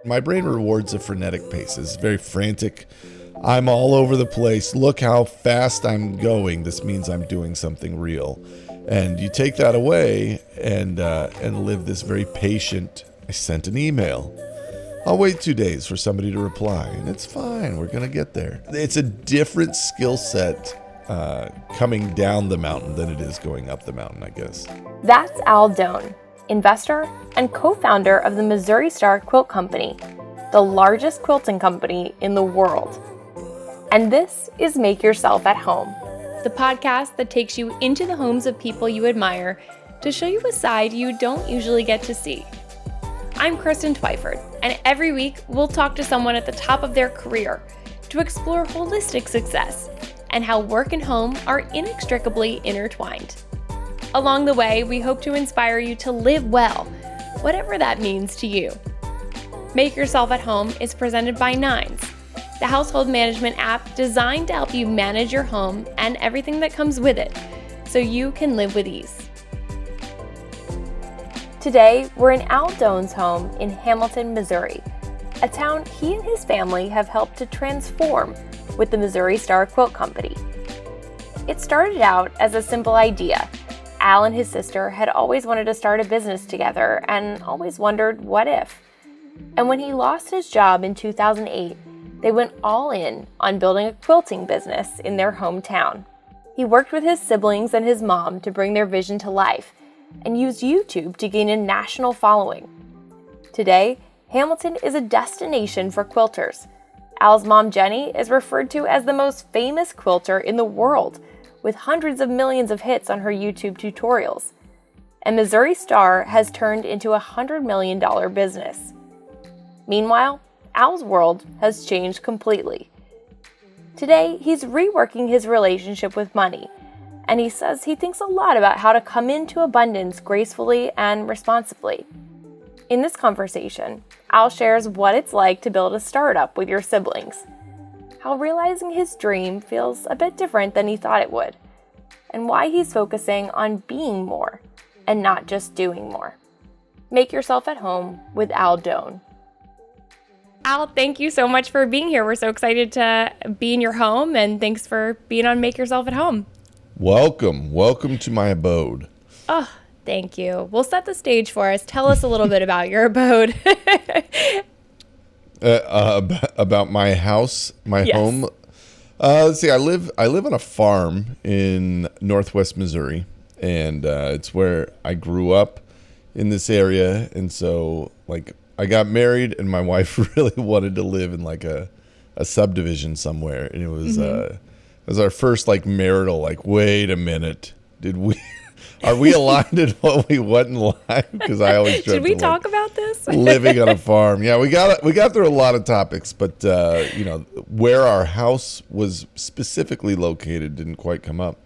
My brain rewards a frenetic pace. It's very frantic. I'm all over the place. Look how fast I'm going. This means I'm doing something real. And you take that away and live this very patient, I sent an email. I'll wait 2 days for somebody to reply, and it's fine. We're going to get there. It's a different skill set coming down the mountain than it is going up the mountain, I guess. That's Doan, investor and co-founder of the Missouri Star Quilt Company, the largest quilting company in the world. And this is Make Yourself at Home, the podcast that takes you into the homes of people you admire to show you a side you don't usually get to see. I'm Kristen Twyford, and every week we'll talk to someone at the top of their career to explore holistic success and how work and home are inextricably intertwined. Along the way, we hope to inspire you to live well, whatever that means to you. Make Yourself at Home is presented by Nines, the household management app designed to help you manage your home and everything that comes with it, so you can live with ease. Today, we're in Doan's home in Hamilton, Missouri, a town he and his family have helped to transform with the Missouri Star Quilt Company. It started out as a simple idea. Al and his sister had always wanted to start a business together and always wondered what if. And when he lost his job in 2008, they went all in on building a quilting business in their hometown. He worked with his siblings and his mom to bring their vision to life and used YouTube to gain a national following. Today, Hamilton is a destination for quilters. Al's mom, Jenny, is referred to as the most famous quilter in the world, with hundreds of millions of hits on her YouTube tutorials. And Missouri Star has turned into a $100 million business. Meanwhile, Al's world has changed completely. Today, he's reworking his relationship with money, and he says he thinks a lot about how to come into abundance gracefully and responsibly. In this conversation, Al shares what it's like to build a startup with your siblings, how realizing his dream feels a bit different than he thought it would, and why he's focusing on being more and not just doing more. Make Yourself at Home with Doan. Al, thank you so much for being here. We're so excited to be in your home, and thanks for being on Make Yourself at Home. Welcome to my abode. Oh, thank you. We'll set the stage for us. Tell us a little bit about your abode. About my house, my Yes. home. Let's see. I live on a farm in northwest Missouri, and it's where I grew up in this area. And so, I got married, and my wife really wanted to live in a subdivision somewhere, and it was it was our first marital. Wait a minute, are we aligned in what we want in life? Because I always Should we talk about this? living on a farm. Yeah, we got through a lot of topics, but where our house was specifically located didn't quite come up.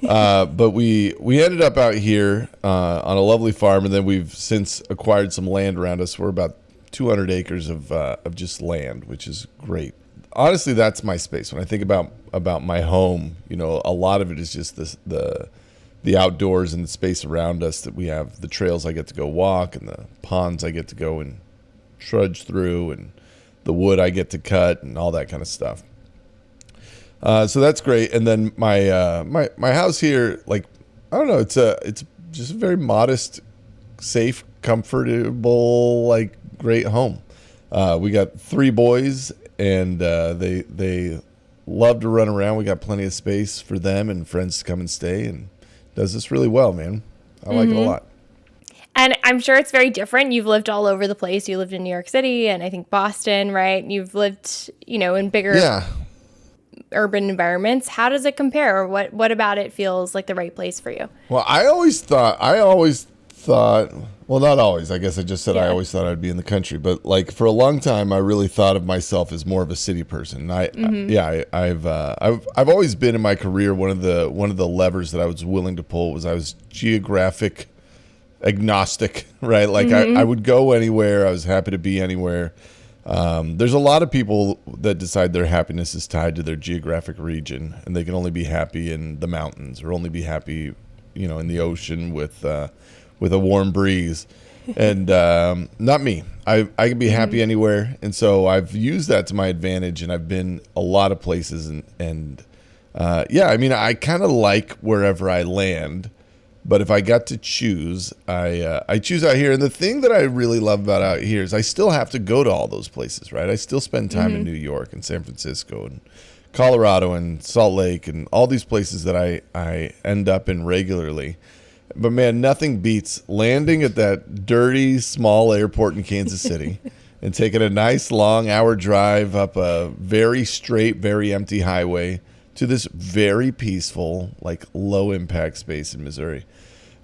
But we ended up out here on a lovely farm, and then we've since acquired some land around us. We're about 200 acres of just land, which is great. Honestly, that's my space. When I think about my home, a lot of it is just the outdoors and the space around us that we have. The trails I get to go walk, and the ponds I get to go and trudge through, and the wood I get to cut, and all that kind of stuff. So that's great. And then my house here, I don't know, it's just a very modest, safe, comfortable, great home. We got 3 boys, and they love to run around. We got plenty of space for them and friends to come and stay, and does this really well, man. I like it a lot. And I'm sure it's very different. You've lived all over the place. You lived in New York City and I think Boston, right? You've lived, in bigger urban environments. How does it compare? What about it feels like the right place for you? Well, I always thought, well, not always. I guess I just said I always thought I'd be in the country, but for a long time, I really thought of myself as more of a city person. I've always been in my career. One of the levers that I was willing to pull was I was geographic agnostic, right? I would go anywhere. I was happy to be anywhere. There's a lot of people that decide their happiness is tied to their geographic region, and they can only be happy in the mountains or only be happy, in the ocean with a warm breeze. and not me. I can be happy anywhere, and so I've used that to my advantage, and I've been a lot of places, and yeah, I mean, I kind of like wherever I land, but if I got to choose, I choose out here. And the thing that I really love about out here is I still have to go to all those places, right? I still spend time in New York and San Francisco and Colorado and Salt Lake and all these places that I end up in regularly. But man, nothing beats landing at that dirty, small airport in Kansas City and taking a nice long hour drive up a very straight, very empty highway to this very peaceful, like low impact space in Missouri.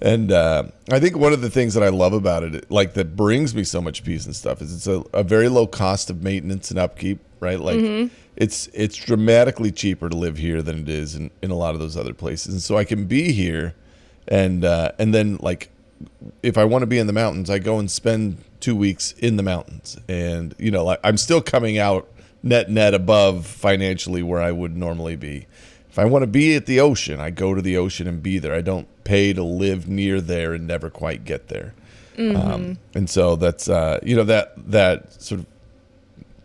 And I think one of the things that I love about it, like that brings me so much peace and stuff, is it's a very low cost of maintenance and upkeep, right? Like it's dramatically cheaper to live here than it is in a lot of those other places. And so I can be here. And then, like, if I want to be in the mountains, I go and spend 2 weeks in the mountains. And, you know, like, I'm still coming out net above financially where I would normally be. If I want to be at the ocean, I go to the ocean and be there. I don't pay to live near there and never quite get there. And so that's, you know, that sort of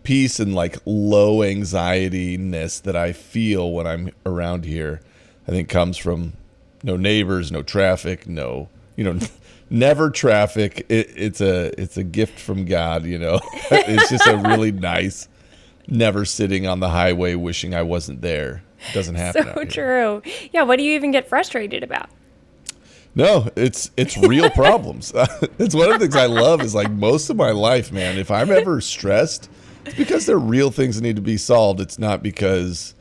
peace and, like, low anxiety-ness that I feel when I'm around here, I think comes from no neighbors, no traffic, no, you know, never traffic. It's a gift from God, you know. It's just a really nice, never sitting on the highway wishing I wasn't there. It doesn't happen. So true. Yeah. What do you even get frustrated about? No, it's real problems. It's one of the things I love is like most of my life, man. If I'm ever stressed, it's because there are real things that need to be solved. It's not because,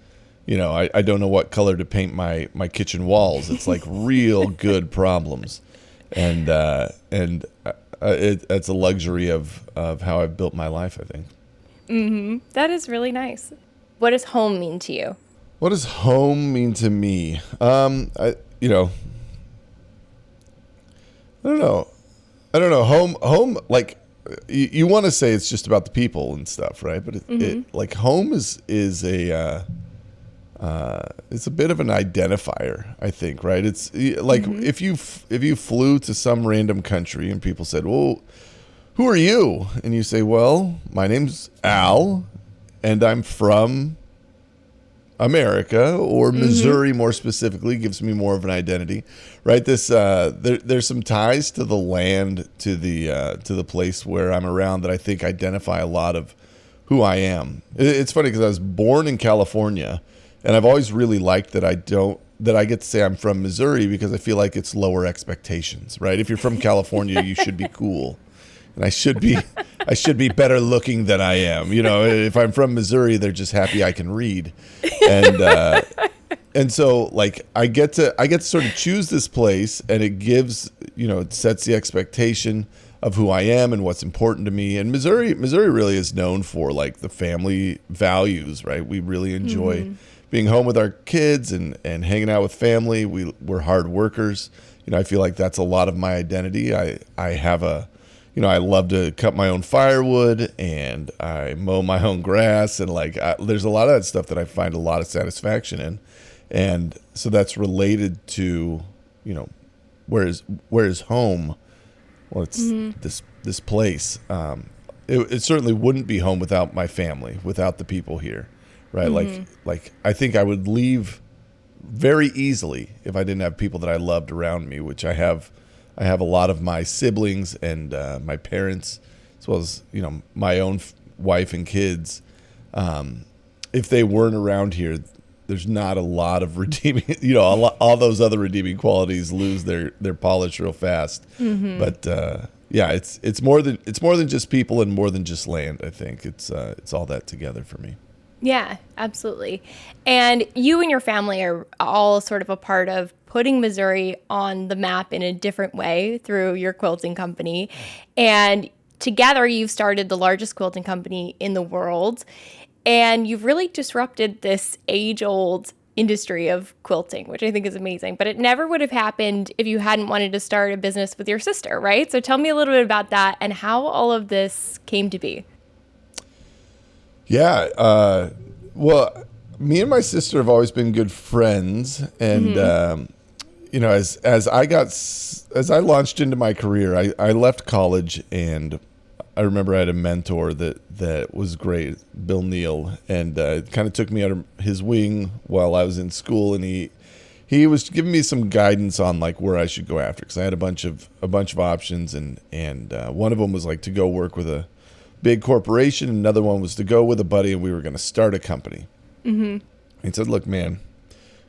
you know, I don't know what color to paint my kitchen walls. It's like real good problems, and it's a luxury of how I've built my life, I think. That is really nice. What does home mean to you? What does home mean to me? I don't know. Home, like you want to say it's just about the people and stuff, right? But it like home is a it's a bit of an identifier, I think, right? It's like if you flew to some random country and people said, "Well, who are you?" and you say, "Well, my name's Al, and I'm from America," or Missouri more specifically, gives me more of an identity, right? This there's some ties to the land, to the place where I'm around that I think identify a lot of who I am. It's funny because I was born in California. And I've always really liked that I get to say I'm from Missouri because I feel like it's lower expectations, right? If you're from California, you should be cool. And I should be better looking than I am. You know, if I'm from Missouri, they're just happy I can read. And so like I get to sort of choose this place, and it gives, you know, it sets the expectation of who I am and what's important to me. And Missouri really is known for like the family values, right? We really enjoy being home with our kids and hanging out with family. We're hard workers. You know, I feel like that's a lot of my identity. I have I love to cut my own firewood and I mow my own grass, and like there's a lot of that stuff that I find a lot of satisfaction in. And so that's related to, you know, where is home? Well, it's this place. It certainly wouldn't be home without my family, without the people here. Right. Like I think I would leave very easily if I didn't have people that I loved around me, which I have a lot of my siblings and my parents, as well as, you know, my own wife and kids. If they weren't around here, there's not a lot of redeeming, you know, all those other redeeming qualities lose their polish real fast. But yeah, it's more than just people and more than just land. I think it's all that together for me. Yeah, absolutely. And you and your family are all sort of a part of putting Missouri on the map in a different way through your quilting company. And together you've started the largest quilting company in the world. And you've really disrupted this age-old industry of quilting, which I think is amazing. But it never would have happened if you hadn't wanted to start a business with your sister, right? So tell me a little bit about that and how all of this came to be. Yeah. Well, me and my sister have always been good friends. And, as I launched into my career, I left college, and I remember I had a mentor that was great, Bill Neal, and kind of took me under his wing while I was in school, and he was giving me some guidance on like where I should go after, because I had a bunch of options, and one of them was like to go work with a big corporation. Another one was to go with a buddy, and we were going to start a company. Mm-hmm. He said, "Look, man,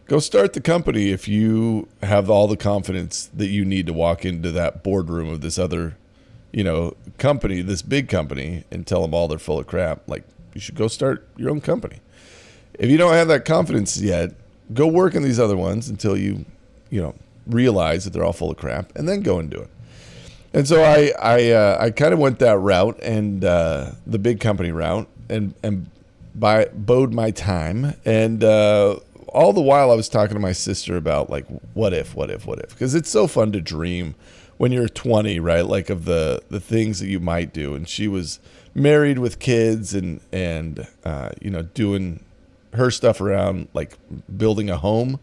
go start the company if you have all the confidence that you need to walk into that boardroom of this other, company, this big company, and tell them all they're full of crap. Like, you should go start your own company. If you don't have that confidence yet, go work in these other ones until you realize that they're all full of crap, and then go and do it." And so I kind of went that route, and the big company route, and bode my time. And all the while I was talking to my sister about like, what if, because it's so fun to dream when you're 20, right? Like of the things that you might do. And she was married with kids and doing her stuff around like building a home.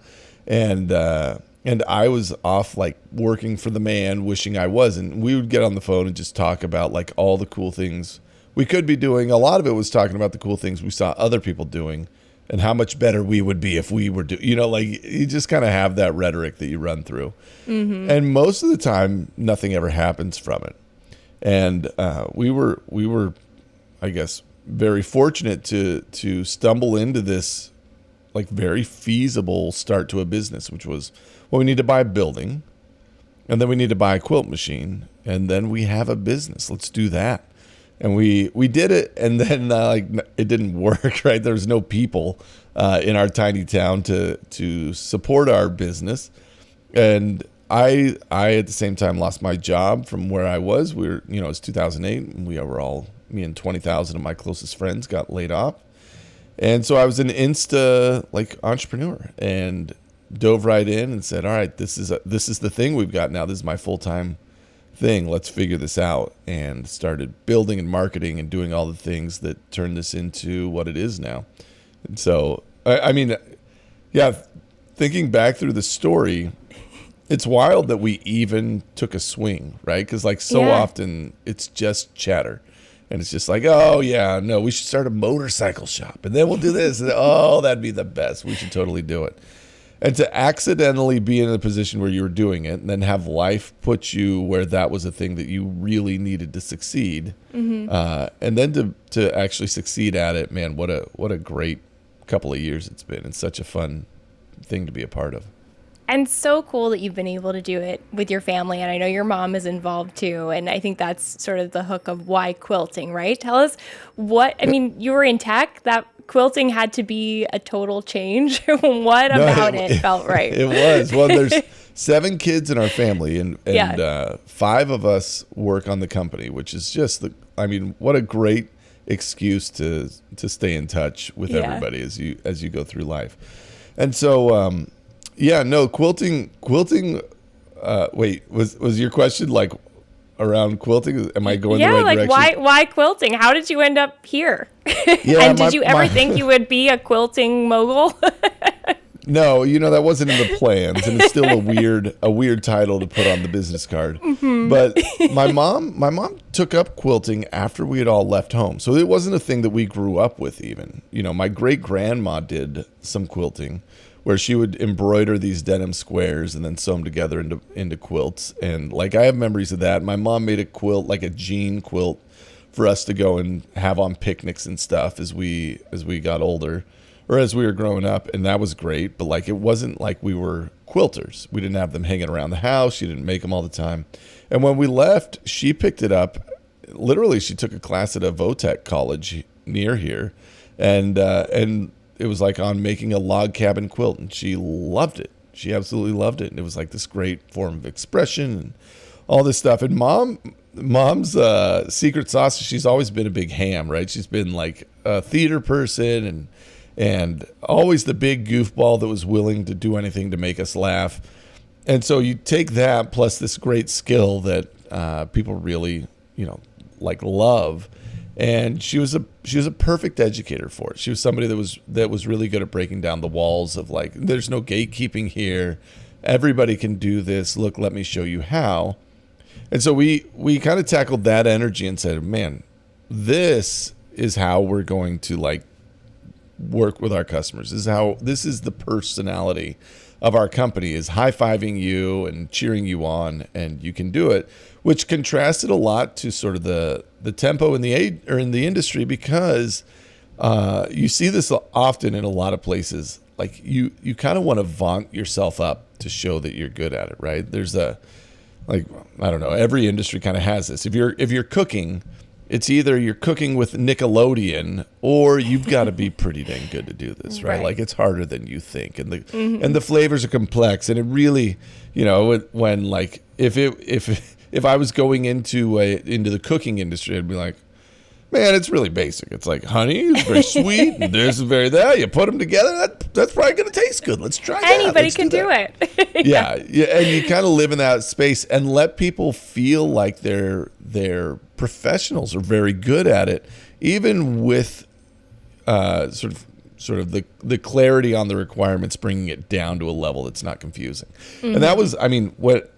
And I was off like working for the man, wishing I wasn't. We would get on the phone and just talk about like all the cool things we could be doing. A lot of it was talking about the cool things we saw other people doing and how much better we would be if we were like you just kind of have that rhetoric that you run through. Mm-hmm. And most of the time, nothing ever happens from it. And we were, I guess, very fortunate to stumble into this like very feasible start to a business, which was, well, we need to buy a building, and then we need to buy a quilt machine, and then we have a business. Let's do that. And we did it, and then it didn't work, right? There was no people in our tiny town to support our business. And I at the same time lost my job from where I was. It was 2008, and me and 20,000 of my closest friends got laid off. And so I was an insta entrepreneur, and dove right in and said, all right, this is the thing we've got now. This is my full-time thing. Let's figure this out. And started building and marketing and doing all the things that turned this into what it is now. And so, thinking back through the story, it's wild that we even took a swing, right? Because often it's just chatter. And it's just like, oh, yeah, no, we should start a motorcycle shop. And then we'll do this. And, oh, that'd be the best. We should totally do it. And to accidentally be in a position where you were doing it and then have life put you where that was a thing that you really needed to succeed. Mm-hmm. And then to actually succeed at it, man, what a great couple of years it's been. It's such a fun thing to be a part of. And so cool that you've been able to do it with your family. And I know your mom is involved too. And I think that's sort of the hook of why quilting, right? Tell us you were in tech. That quilting had to be a total change. What about it felt right? It was. Well, there's 7 kids in our family, and 5 of us work on the company, which is just what a great excuse to stay in touch with everybody as you go through life. And so, quilting. Wait, was your question like around quilting? Am I going the right direction? Why quilting? How did you end up here? And did you ever think you would be a quilting mogul? No, that wasn't in the plans, and it's still a weird title to put on the business card. Mm-hmm. But my mom took up quilting after we had all left home, so it wasn't a thing that we grew up with. Even my great grandma did some quilting, where she would embroider these denim squares and then sew them together into quilts. And I have memories of that. My mom made a quilt, like a jean quilt, for us to go and have on picnics and stuff as we got older, or as we were growing up. And that was great. But it wasn't like we were quilters. We didn't have them hanging around the house. She didn't make them all the time. And when we left, she picked it up. Literally, she took a class at a Votech college near here. And it was on making a log cabin quilt, and she loved it. She absolutely loved it. And it was this great form of expression and all this stuff. And mom's secret sauce, she's always been a big ham, right? She's been a theater person and always the big goofball that was willing to do anything to make us laugh. And so you take that plus this great skill that people really, love. And she was a perfect educator for it. She was somebody that was really good at breaking down the walls of there's no gatekeeping here. everybody can do this. Look, let me show you how. And so we kind of tackled that energy and said, man, this is how we're going to like work with our customers. This is the personality of our company, is high-fiving you and cheering you on, and you can do it, which contrasted a lot to sort of the tempo in the industry, because you see this often in a lot of places. Like you kind of want to vaunt yourself up to show that you're good at it, right? There's I don't know, every industry kind of has this. If you're cooking, it's either you're cooking with Nickelodeon or you've got to be pretty dang good to do this, right? Like it's harder than you think, and the flavors are complex, and it really, when like if I was going into the cooking industry, I'd be like, man, it's really basic. It's like honey, it's very sweet, and this is very that. You put them together, that's probably going to taste good. Let's try that. Anybody can do it. Yeah, and you kind of live in that space and let people feel like they're professionals are very good at it, even with sort of the clarity on the requirements, bringing it down to a level that's not confusing. And that was,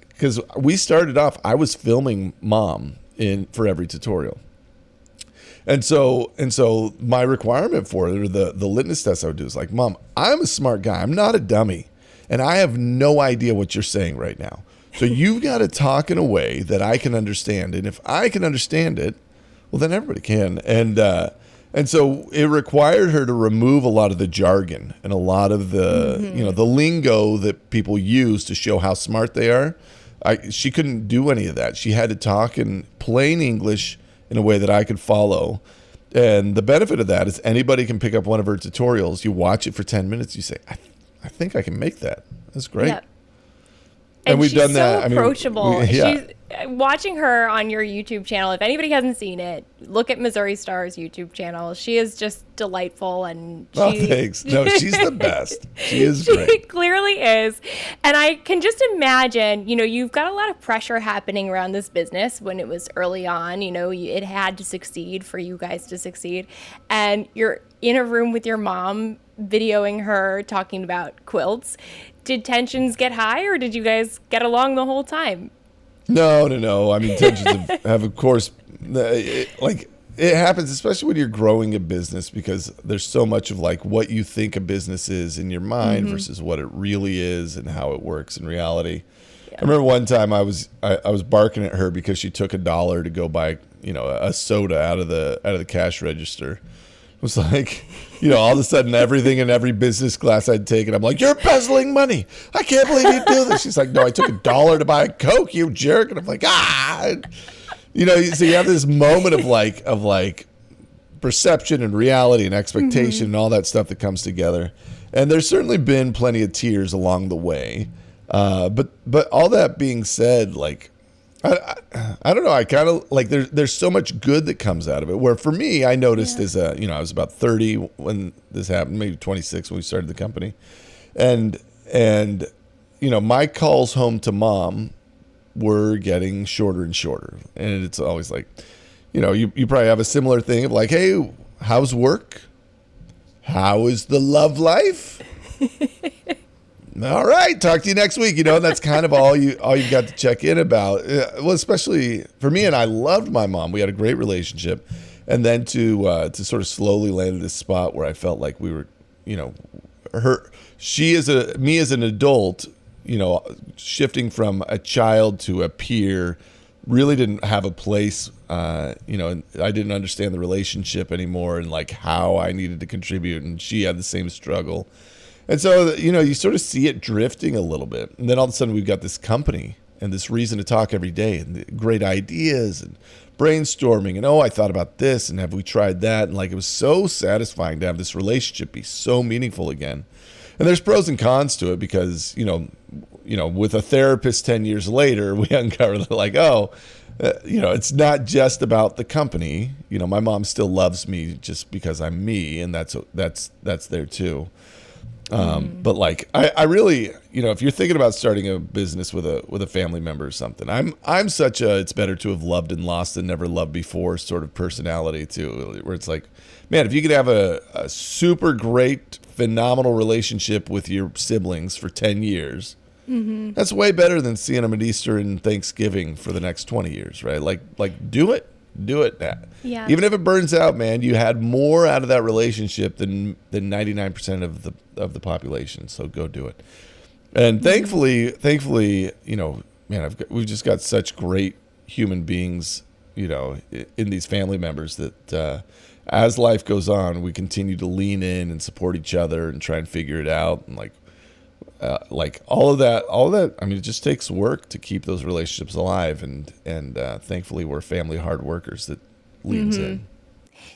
because we started off, I was filming Mom for every tutorial. And so my requirement for it, or the litmus test I would do, is like, Mom, I'm a smart guy. I'm not a dummy. And I have no idea what you're saying right now. So you've got to talk in a way that I can understand. And if I can understand it, well, then everybody can. And so it required her to remove a lot of the jargon and a lot of the, the lingo that people use to show how smart they are. She couldn't do any of that. She had to talk in plain English in a way that I could follow. And the benefit of that is anybody can pick up one of her tutorials. You watch it for 10 minutes. You say, I think I can make that. That's great. Yeah. And we've she's done that. So approachable. She's watching her on your YouTube channel. If anybody hasn't seen it, look at Missouri Star's YouTube channel. She is just delightful, and thanks. No, she's the best. She is great. She clearly is. And I can just imagine, you've got a lot of pressure happening around this business when it was early on. It had to succeed for you guys to succeed. And you're in a room with your mom, videoing her talking about quilts. Did tensions get high, or did you guys get along the whole time? No. I mean, tensions have of course, it happens, especially when you're growing a business, because there's so much of like what you think a business is in your mind versus what it really is and how it works in reality. Yeah. I remember one time I was barking at her because she took $1 to go buy, a soda out of the cash register. It was like, all of a sudden everything in every business class I'd taken, I'm like, you're embezzling money. I can't believe you do this. She's like, no, I took $1 to buy a Coke, you jerk. And I'm like, so you have this moment of like perception and reality and expectation and all that stuff that comes together. And there's certainly been plenty of tears along the way. But all that being said, like, I don't know. I kind of like there's so much good that comes out of it. Where for me, I noticed as I was about 30 when this happened, maybe 26 when we started the company, and my calls home to Mom were getting shorter and shorter, and it's always like, you probably have a similar thing of like, hey, how's work? How is the love life? All right, talk to you next week. And that's kind of all you've got to check in about. Well, especially for me, and I loved my mom. We had a great relationship, and then to sort of slowly land at this spot where I felt like we were, me as an adult, shifting from a child to a peer, really didn't have a place. And I didn't understand the relationship anymore, and like how I needed to contribute, and she had the same struggle. And so, you sort of see it drifting a little bit. And then all of a sudden we've got this company and this reason to talk every day and great ideas and brainstorming. And, I thought about this, and have we tried that? And like, it was so satisfying to have this relationship be so meaningful again. And there's pros and cons to it because, with a therapist 10 years later, we uncovered like, it's not just about the company. My mom still loves me just because I'm me. And that's there too. But like, I really, if you're thinking about starting a business with a family member or something, I'm such a, it's better to have loved and lost than never loved before sort of personality too, where it's like, man, if you could have a super great, phenomenal relationship with your siblings for 10 years, That's way better than seeing them at Easter and Thanksgiving for the next 20 years, right? Like do it now. Yeah. Even if it burns out, man, you had more out of that relationship than 99% of the population. So go do it. And thankfully, you know, man, we've just got such great human beings, you know, in these family members that as life goes on, we continue to lean in and support each other and try and figure it out. And like all of that, I mean, it just takes work to keep those relationships alive. And thankfully we're family hard workers that leans in.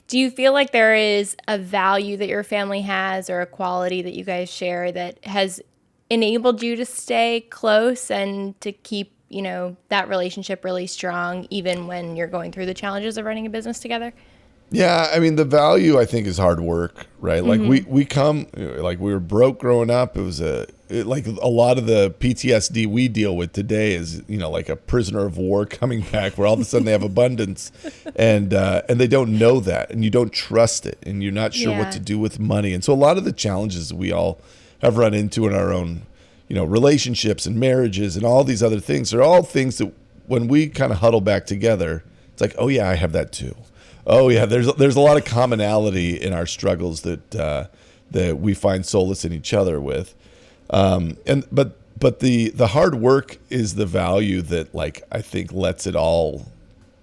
Do you feel like there is a value that your family has or a quality that you guys share that has enabled you to stay close and to keep, you know, that relationship really strong, even when you're going through the challenges of running a business together? Yeah, I mean, the value, I think, is hard work, right? Like we were broke growing up. It was like a lot of the PTSD we deal with today is, you know, like a prisoner of war coming back where all of a sudden they have abundance and they don't know that, and you don't trust it, and you're not sure what to do with money. And so a lot of the challenges we all have run into in our own, you know, relationships and marriages and all these other things are all things that when we kind of huddle back together, it's like, oh yeah, I have that too. Oh yeah, there's a lot of commonality in our struggles that we find solace in each other with, but the hard work is the value that, like, I think lets it all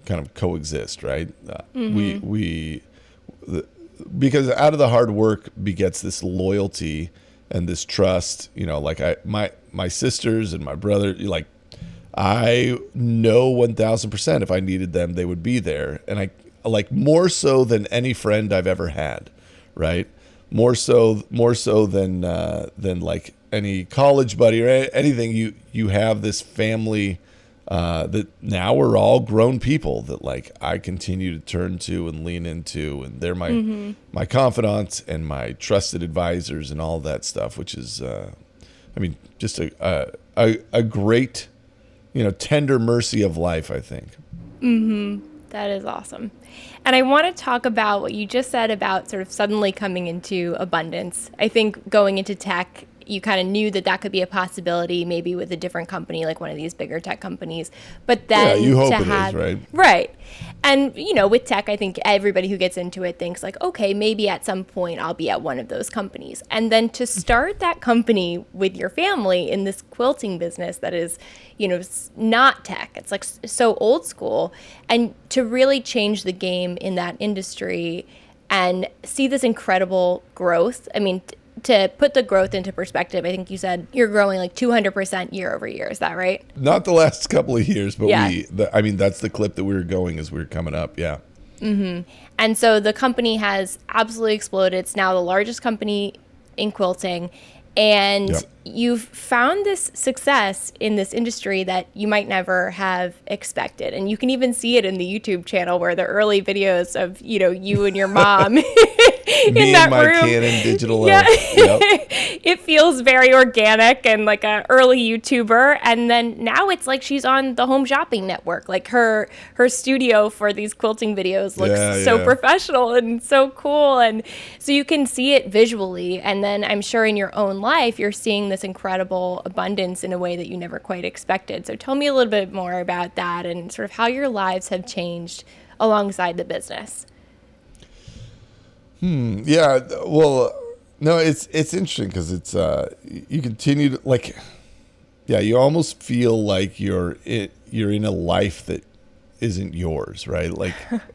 kind of coexist, right? Because out of the hard work begets this loyalty and this trust. You know, like my sisters and my brother, like, I know 1,000% if I needed them, they would be there, and I. Like more so than any friend I've ever had, right? More so than like any college buddy or anything. You have this family that now we're all grown people that, like, I continue to turn to and lean into, and they're my confidants and my trusted advisors and all that stuff, which is, I mean, just a great, you know, tender mercy of life, I think. That is awesome. And I want to talk about what you just said about sort of suddenly coming into abundance. I think going into tech, you kind of knew that could be a possibility, maybe with a different company, like one of these bigger tech companies. But then you hope it is, right? Right. And, you know, with tech, I think everybody who gets into it thinks like, okay, maybe at some point I'll be at one of those companies. And then to start that company with your family in this quilting business that is, you know, not tech. It's like so old school. And to really change the game in that industry and see this incredible growth. I mean, to put the growth into perspective, I think you said you're growing like 200% year over year. Is that right? Not the last couple of years, but yeah. I mean, that's the clip that we were going as we were coming up. Yeah. And so the company has absolutely exploded. It's now the largest company in quilting. And you've found this success in this industry that you might never have expected. And you can even see it in the YouTube channel where the early videos of, you know, you and your mom in that my room. Canon digital. Yeah. It feels very organic and like an early YouTuber. And then now it's like she's on the Home Shopping Network. Like her studio for these quilting videos looks so professional and so cool. And so you can see it visually. And then I'm sure in your own life, you're seeing this incredible abundance in a way that you never quite expected. So tell me a little bit more about that and sort of how your lives have changed alongside the business. Yeah. Well, no, it's interesting because it's you continue to, like, you almost feel like you're in a life that isn't yours, right?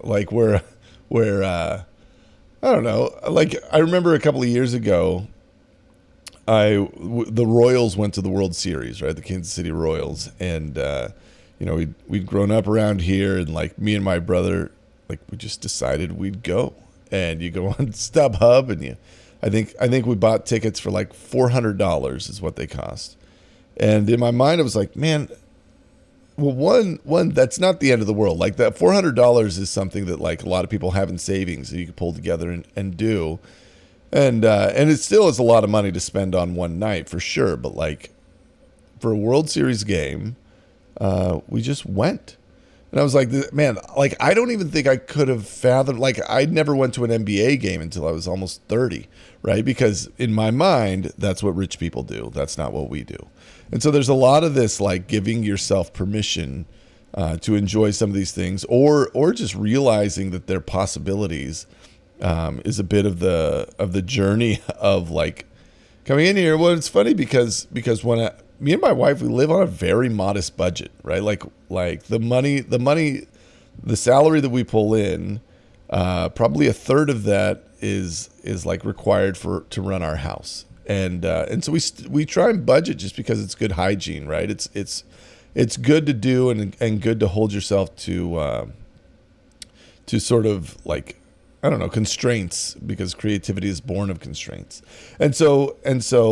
Like where I don't know. Like, I remember a couple of years ago, the Royals went to the World Series, right? The Kansas City Royals, and you know, we'd grown up around here, and like me and my brother, like, we just decided we'd go. And you go on StubHub, and I think we bought tickets for like $400 is what they cost. And in my mind, I was like, man, well, one that's not the end of the world. Like, that $400 is something that, like, a lot of people have in savings that you can pull together and do. And it still is a lot of money to spend on one night for sure. But like, for a World Series game, we just went. And I was like, man, like, I don't even think I could have fathomed, like, I never went to an NBA game until I was almost 30, right? Because in my mind, that's what rich people do. That's not what we do. And so there's a lot of this, like, giving yourself permission to enjoy some of these things, or just realizing that they're possibilities, is a bit of the journey of, like, coming in here. Well, it's funny because when me and my wife, we live on a very modest budget, right? Like the money, the salary that we pull in, probably a third of that is like required to run our house, and so we try and budget just because it's good hygiene, right? It's good to do and good to hold yourself to sort of, like, I don't know, constraints, because creativity is born of constraints, and so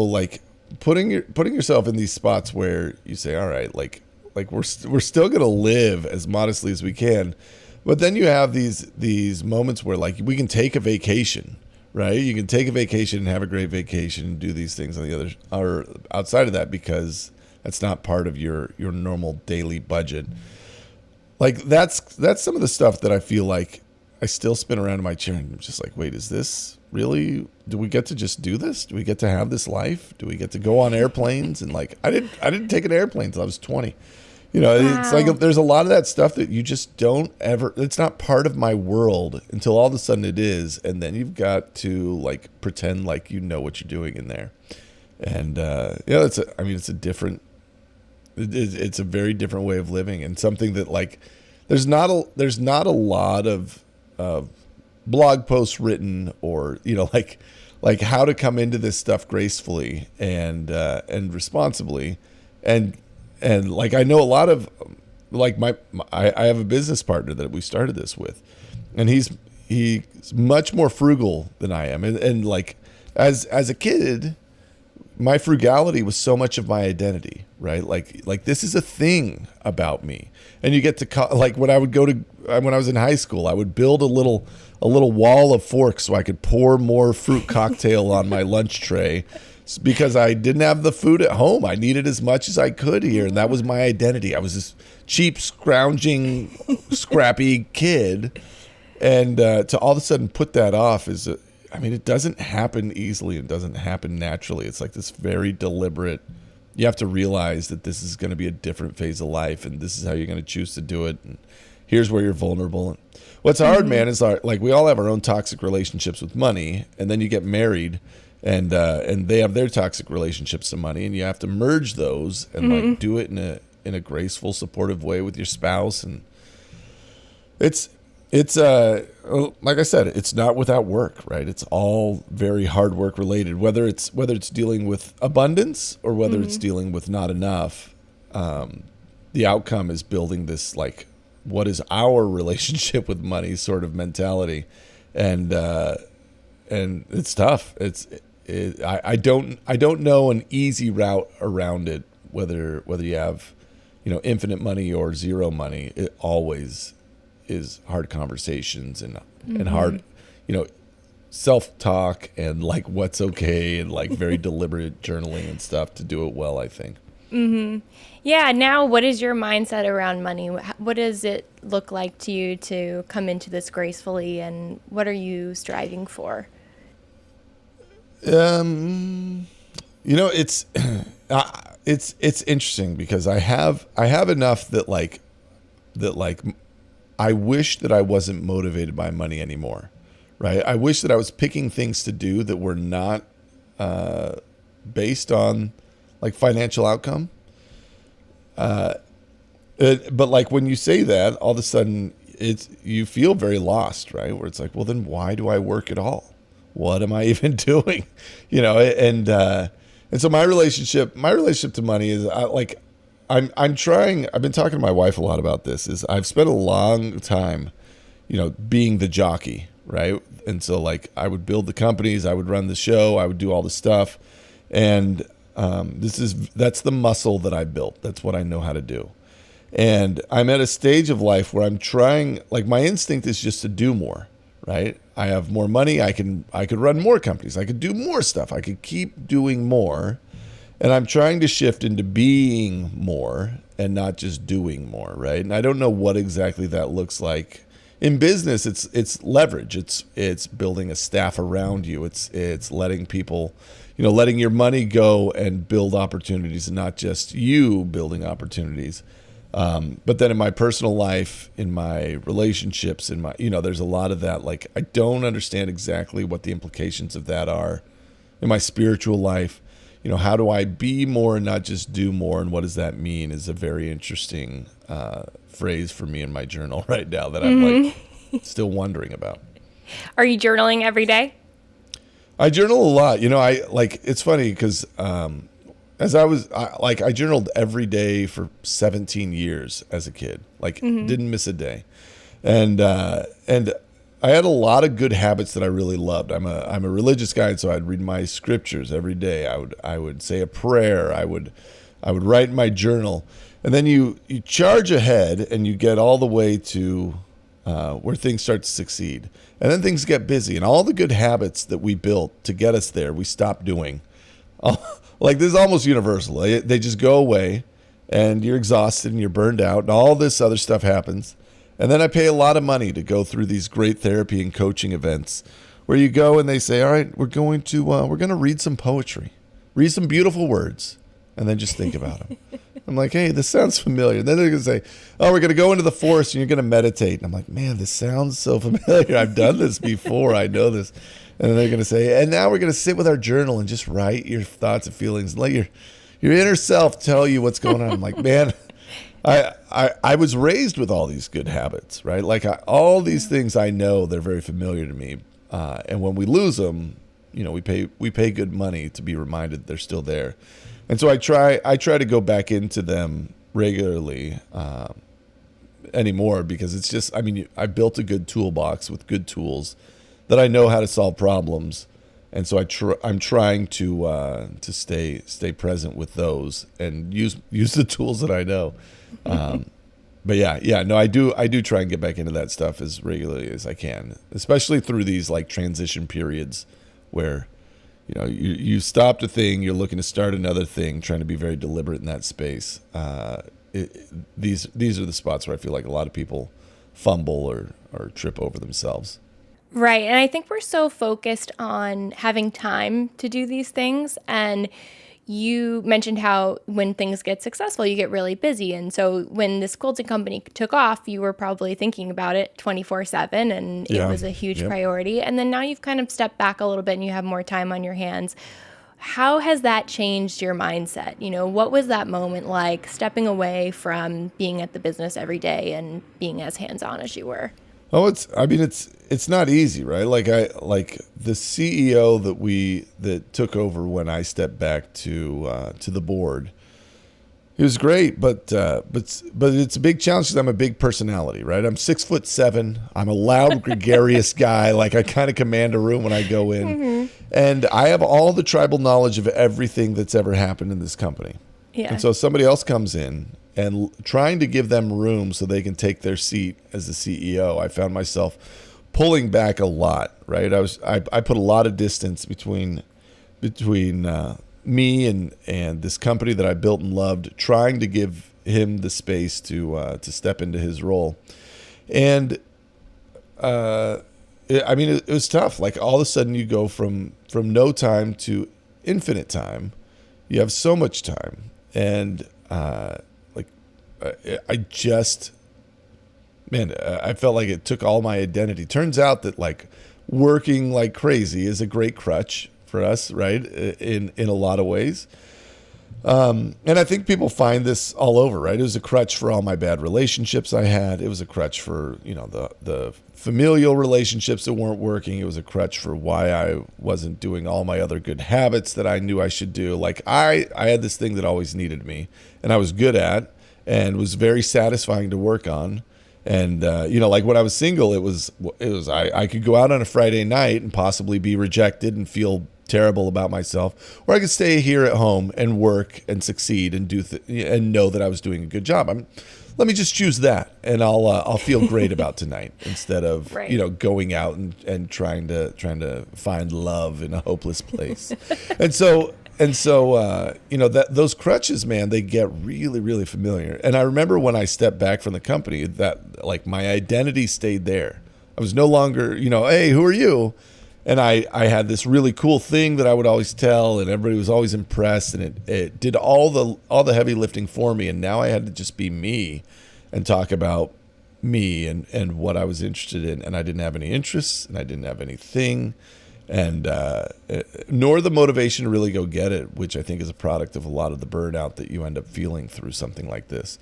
like, putting yourself in these spots where you say, all right, like we're still gonna live as modestly as we can, but then you have these moments where, like, we can take a vacation, right? You can take a vacation and have a great vacation and do these things on the other, or outside of that, because that's not part of your normal daily budget. Like, that's some of the stuff that I feel like I still spin around in my chair and I'm just like, wait, is this really, do we get to just do this? Do we get to have this life? Do we get to go on airplanes? And, like, I didn't take an airplane until I was 20. You know, wow. It's like there's a lot of that stuff that you just don't ever, it's not part of my world until all of a sudden it is. And then you've got to, like, pretend like you know what you're doing in there. And, it's a different, it's a very different way of living, and something that, like, there's not a lot of blog posts written, or, you know, like how to come into this stuff gracefully and responsibly, and like, I know a lot of, like, I have a business partner that we started this with, and he's much more frugal than I am, and like, as a kid, my frugality was so much of my identity, right? Like this is a thing about me. And you get to, like, when I was in high school, I would build a little wall of forks so I could pour more fruit cocktail on my lunch tray, because I didn't have the food at home. I needed as much as I could here, and that was my identity. I was this cheap, scrounging, scrappy kid, and to all of a sudden put that off it doesn't happen easily. It doesn't happen naturally. It's like this very deliberate, you have to realize that this is going to be a different phase of life, and this is how you're going to choose to do it. And here's where you're vulnerable. And what's hard, man, is, like, we all have our own toxic relationships with money, and then you get married, and they have their toxic relationships to money, and you have to merge those and like do it in a graceful, supportive way with your spouse. And it's like I said, it's not without work, right? It's all very hard work related, whether it's dealing with abundance or whether it's dealing with not enough. The outcome is building this, like, what is our relationship with money sort of mentality. And it's tough. I don't know an easy route around it, whether you have, you know, infinite money or zero money. It always is hard conversations and hard, you know, self-talk, and, like, what's okay, and, like, very deliberate journaling and stuff to do it well, I think. Yeah. Now, what is your mindset around money? What does it look like to you to come into this gracefully, and what are you striving for? You know, it's interesting, because I have enough that I wish that I wasn't motivated by money anymore, right? I wish that I was picking things to do that were not based on, like, financial outcome. But, like, when you say that, all of a sudden you feel very lost, right? Where it's like, well, then why do I work at all? What am I even doing? You know, and so my relationship to money is, I'm trying. I've been talking to my wife a lot about this. Is I've spent a long time, you know, being the jockey, right? And so, like, I would build the companies, I would run the show, I would do all the stuff, and that's the muscle that I built. That's what I know how to do. And I'm at a stage of life where I'm trying. Like, my instinct is just to do more, right? I have more money. I could run more companies. I could do more stuff. I could keep doing more. And I'm trying to shift into being more and not just doing more, right? And I don't know what exactly that looks like. In business, it's leverage. It's building a staff around you. It's letting people, letting your money go and build opportunities, and not just you building opportunities. But then in my personal life, in my relationships, there's a lot of that. Like, I don't understand exactly what the implications of that are. In my spiritual life, how do I be more and not just do more? And what does that mean is a very interesting phrase for me in my journal right now that I'm still wondering about. Are you journaling every day? I journal a lot. It's funny because I journaled every day for 17 years as a kid, didn't miss a day. And I had a lot of good habits that I really loved. I'm a religious guy, so I'd read my scriptures every day. I would say a prayer. I would write in my journal, and then you charge ahead and you get all the way to where things start to succeed, and then things get busy, and all the good habits that we built to get us there, we stop doing. This is almost universal. They just go away, and you're exhausted and you're burned out, and all this other stuff happens. And then I pay a lot of money to go through these great therapy and coaching events where you go and they say, all right, we're going to read some poetry, read some beautiful words, and then just think about them. I'm like, hey, this sounds familiar. And then they're going to say, oh, we're going to go into the forest and you're going to meditate. And I'm like, man, this sounds so familiar. I've done this before. I know this. And then they're going to say, and now we're going to sit with our journal and just write your thoughts and feelings and let your inner self tell you what's going on. I'm like, man, I was raised with all these good habits, right? All these things I know, they're very familiar to me. And when we lose them, we pay good money to be reminded they're still there. And so I try to go back into them regularly anymore, because it's just, I built a good toolbox with good tools that I know how to solve problems. And so I'm trying to stay present with those and use the tools that I know. But no, I do try and get back into that stuff as regularly as I can, especially through these transition periods where, you stopped a thing, you're looking to start another thing, trying to be very deliberate in that space. These are the spots where I feel like a lot of people fumble or trip over themselves. Right. And I think we're so focused on having time to do these things. And you mentioned how when things get successful, you get really busy. And so when this quilting company took off, you were probably thinking about it 24/7, and it was a huge priority. And then now you've kind of stepped back a little bit and you have more time on your hands. How has that changed your mindset? What was that moment like, stepping away from being at the business every day and being as hands-on as you were? Oh, it's not easy, right? The CEO that took over when I stepped back to the board. It was great, but it's a big challenge because I'm a big personality, right? I'm 6'7". I'm a loud, gregarious guy. I kind of command a room when I go in, and I have all the tribal knowledge of everything that's ever happened in this company. Yeah. And so somebody else comes in, and trying to give them room so they can take their seat as the CEO, I found myself pulling back a lot, right? I put a lot of distance between me and this company that I built and loved, trying to give him the space to step into his role. And it was tough. All of a sudden you go from no time to infinite time. You have so much time, and I felt like it took all my identity. Turns out that working like crazy is a great crutch for us, right? In a lot of ways. And I think people find this all over, right? It was a crutch for all my bad relationships I had. It was a crutch for, the familial relationships that weren't working. It was a crutch for why I wasn't doing all my other good habits that I knew I should do. I had this thing that always needed me and I was good at, and was very satisfying to work on. And, when I was single, I could go out on a Friday night and possibly be rejected and feel terrible about myself, or I could stay here at home and work and succeed and and know that I was doing a good job. Let me just choose that, and I'll feel great about tonight instead of, right, going out and trying to find love in a hopeless place. And so And so, that those crutches, man, they get really, really familiar. And I remember when I stepped back from the company that like my identity stayed there. I was no longer, hey, who are you? And I had this really cool thing that I would always tell, and everybody was always impressed, and it did all the heavy lifting for me. And now I had to just be me and talk about me and what I was interested in. And I didn't have any interests, and I didn't have anything. And nor the motivation to really go get it, which I think is a product of a lot of the burnout that you end up feeling through something like this.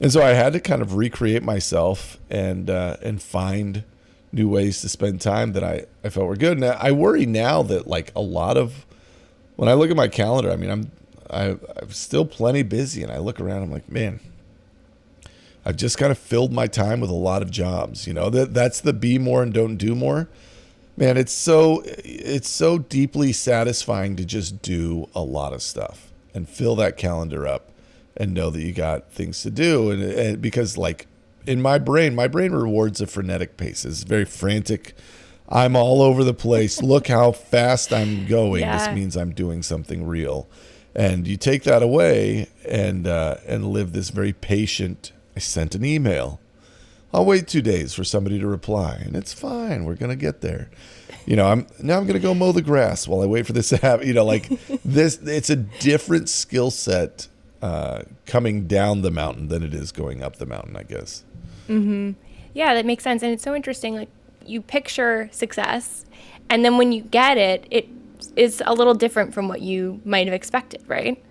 And so I had to kind of recreate myself and find new ways to spend time that I felt were good. And I worry now that like a lot of, when I look at my calendar, I mean, I'm still plenty busy, and I look around, I'm like, man, I've just kind of filled my time with a lot of jobs. That's the be more and don't do more. Man, it's so deeply satisfying to just do a lot of stuff and fill that calendar up and know that you got things to do. And because like in my brain rewards a frenetic pace. It's very frantic. I'm all over the place. Look how fast I'm going. Yeah. This means I'm doing something real. And you take that away and live this very patient, I sent an email. I'll wait 2 days for somebody to reply, and it's fine. We're going to get there. I'm going to go mow the grass while I wait for this to happen. It's a different skill set coming down the mountain than it is going up the mountain, I guess. Mm-hmm. Yeah, that makes sense. And it's so interesting. Like you picture success, and then when you get it, it is a little different from what you might have expected, right?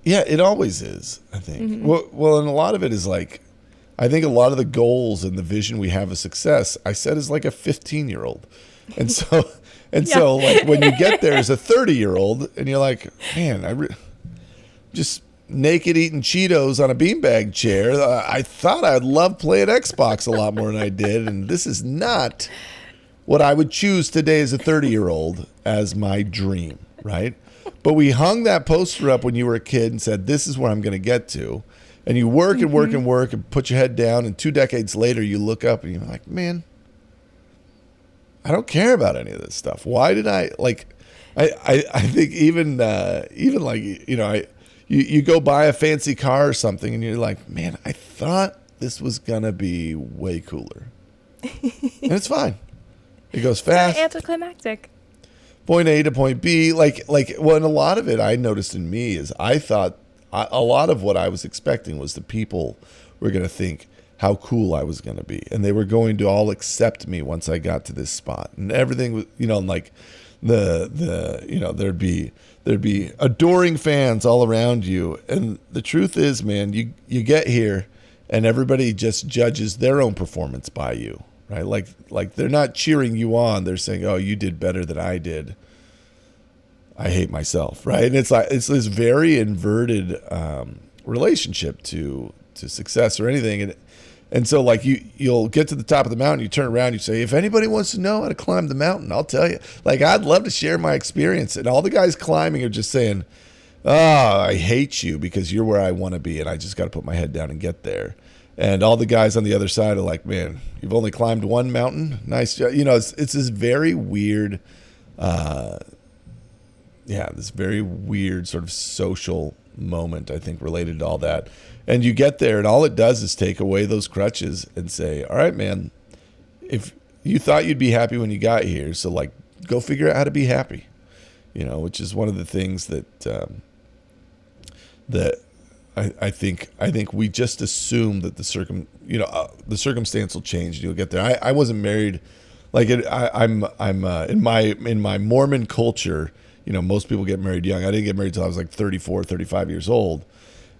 Yeah, it always is, I think. Mm-hmm. Well, and a lot of it is like, I think a lot of the goals and the vision we have of success, I said as like a 15-year-old. And so, so like when you get there as a 30-year-old and you're like, man, just naked eating Cheetos on a beanbag chair. I thought I'd love playing Xbox a lot more than I did. And this is not what I would choose today as a 30-year-old as my dream, right? But we hung that poster up when you were a kid and said, this is where I'm going to get to. And you work and work and work and put your head down. And 2 decades later, you look up and you're like, man, I don't care about any of this stuff. Why did I think even like, you go buy a fancy car or something and you're like, man, I thought this was going to be way cooler. And it's fine. It goes fast. It's anticlimactic. Point A to point B, and a lot of it I noticed in me is I thought a lot of what I was expecting was the people were going to think how cool I was going to be, and they were going to all accept me once I got to this spot, and everything was, like there'd be adoring fans all around you, and the truth is, man, you get here, and everybody just judges their own performance by you. Right, like they're not cheering you on. They're saying, "Oh, you did better than I did. I hate myself." Right, and it's this very inverted relationship to success or anything. And so like you'll get to the top of the mountain, you turn around, you say, "If anybody wants to know how to climb the mountain, I'll tell you." Like I'd love to share my experience, and all the guys climbing are just saying, "Oh, I hate you because you're where I want to be, and I just got to put my head down and get there." And all the guys on the other side are like, man, you've only climbed one mountain? Nice job. It's this very weird, this very weird sort of social moment, I think, related to all that. And you get there, and all it does is take away those crutches and say, all right, man, if you thought you'd be happy when you got here, so, like, go figure out how to be happy, which is one of the things that I think we just assume that the circumstance will change and you'll get there. I wasn't married, I'm in my Mormon culture. Most people get married young. I didn't get married till I was like 34, 35 years old,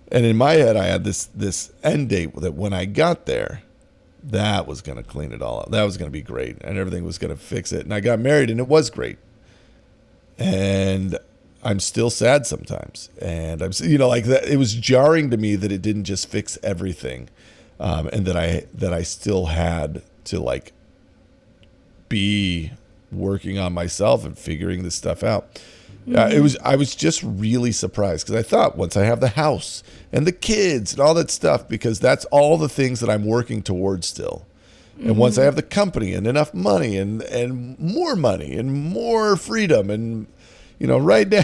and in my head I had this end date that when I got there, that was going to clean it all up. That was going to be great, and everything was going to fix it. And I got married, and it was great. And I'm still sad sometimes, and I'm like that. It was jarring to me that it didn't just fix everything, and that I still had to like be working on myself and figuring this stuff out. I was just really surprised because I thought once I have the house and the kids and all that stuff, because that's all the things that I'm working towards still, And once I have the company and enough money and more freedom and, right now,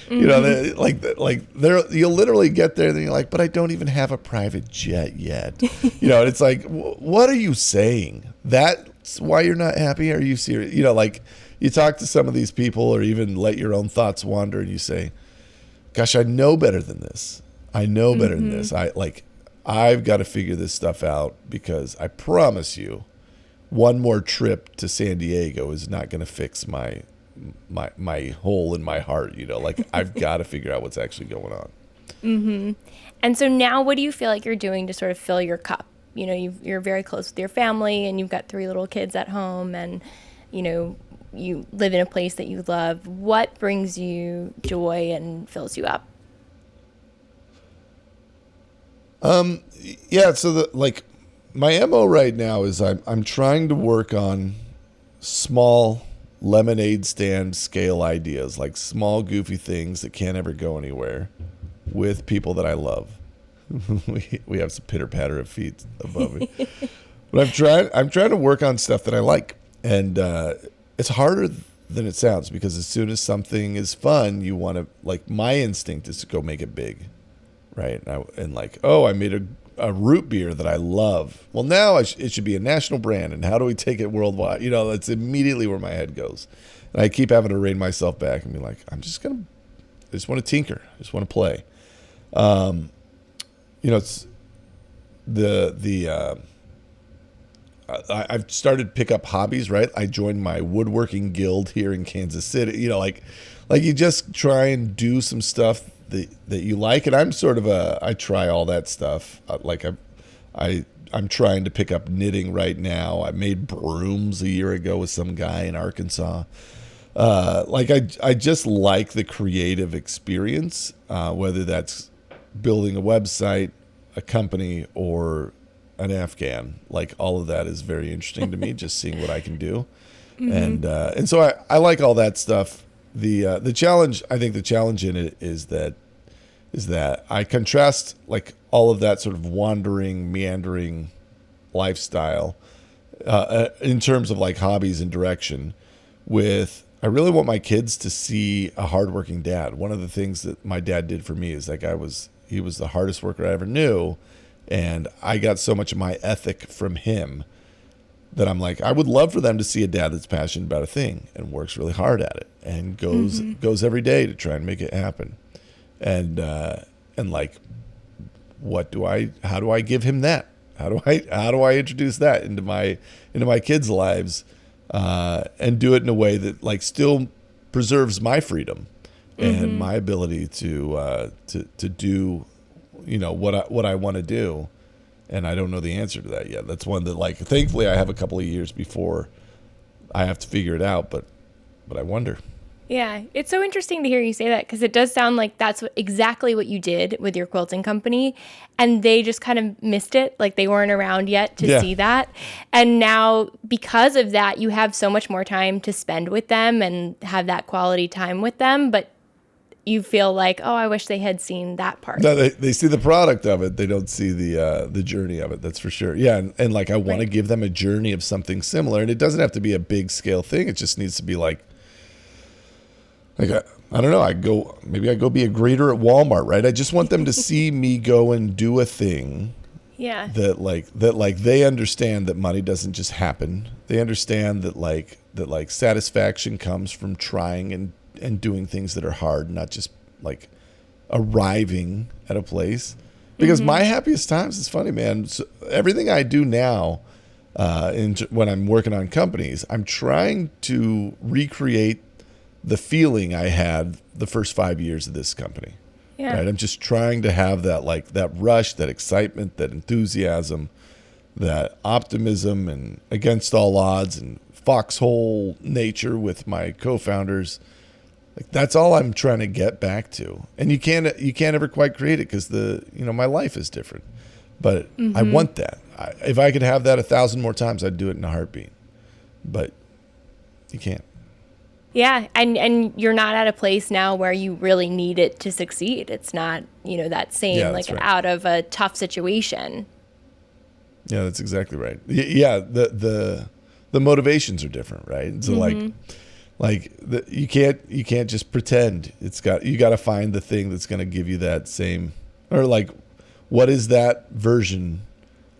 there, you'll literally get there and you're like, but I don't even have a private jet yet. And it's like, what are you saying? That's why you're not happy? Are you serious? You talk to some of these people or even let your own thoughts wander and you say, gosh, I know better than this. I've got to figure this stuff out because I promise you one more trip to San Diego is not going to fix my hole in my heart. I've got to figure out what's actually going on. Mm-hmm. And so now what do you feel like you're doing to sort of fill your cup? You're very close with your family and you've got 3 little kids at home and, you live in a place that you love. What brings you joy and fills you up? Yeah. So my MO right now is I'm trying to work on small lemonade stand scale ideas, like small goofy things that can't ever go anywhere with people that I love. we have some pitter patter of feet above me, but I'm trying to work on stuff that I like. And, it's harder than it sounds because as soon as something is fun, you want to my instinct is to go make it big. Right. I made a root beer that I love. Well, now it should be a national brand. And how do we take it worldwide? That's immediately where my head goes. And I keep having to rein myself back and be like, I just want to tinker. I just want to play. It's I've started to pick up hobbies, right? I joined my woodworking guild here in Kansas City. You just try and do some stuff that you like. And I'm sort of I try all that stuff. I'm trying to pick up knitting right now. I made brooms a year ago with some guy in Arkansas. I just like the creative experience, whether that's building a website, a company, or an Afghan. All of that is very interesting to me, just seeing what I can do. Mm-hmm. And so I like all that stuff. The challenge, I think the challenge in it is that I contrast all of that sort of wandering, meandering lifestyle in terms of hobbies and direction with, I really want my kids to see a hardworking dad. One of the things that my dad did for me is he was the hardest worker I ever knew. And I got so much of my ethic from him that I'm I would love for them to see a dad that's passionate about a thing and works really hard at it and goes every day to try and make it happen. And how do I give him that? How do I introduce that into my kids' lives and do it in a way that still preserves my freedom and my ability to do what I want to do. And I don't know the answer to that yet. That's one that thankfully I have a couple of years before I have to figure it out, but I wonder. Yeah, it's so interesting to hear you say that because it does sound like that's exactly what you did with your quilting company, and they just kind of missed it. They weren't around yet to see that. And now because of that, you have so much more time to spend with them and have that quality time with them, but you feel I wish they had seen that part. No, they see the product of it. They don't see the journey of it. That's for sure. Yeah. And I want to give them a journey of something similar. And it doesn't have to be a big scale thing. It just needs to be I don't know. I go be a greeter at Walmart, right? I just want them to see me go and do a thing. Yeah. That they understand that money doesn't just happen. They understand that satisfaction comes from trying and doing things that are hard, not just arriving at a place. Because my happiest times, it's funny, man. So everything I do now, when I'm working on companies, I'm trying to recreate the feeling I had the first 5 years of this company. Yeah. Right? I'm just trying to have that that rush, that excitement, that enthusiasm, that optimism, and against all odds, and foxhole nature with my co-founders. That's all I'm trying to get back to. And you can't ever quite create it because my life is different. But I want that. If I could have that 1,000 more times, I'd do it in a heartbeat. But you can't. Yeah, and you're not at a place now where you really need it to succeed. It's not, that same right. out of a tough situation. Yeah, that's exactly right. Yeah, the motivations are different, right? So you can't just pretend. You got to find the thing that's going to give you that same, or like, what is that version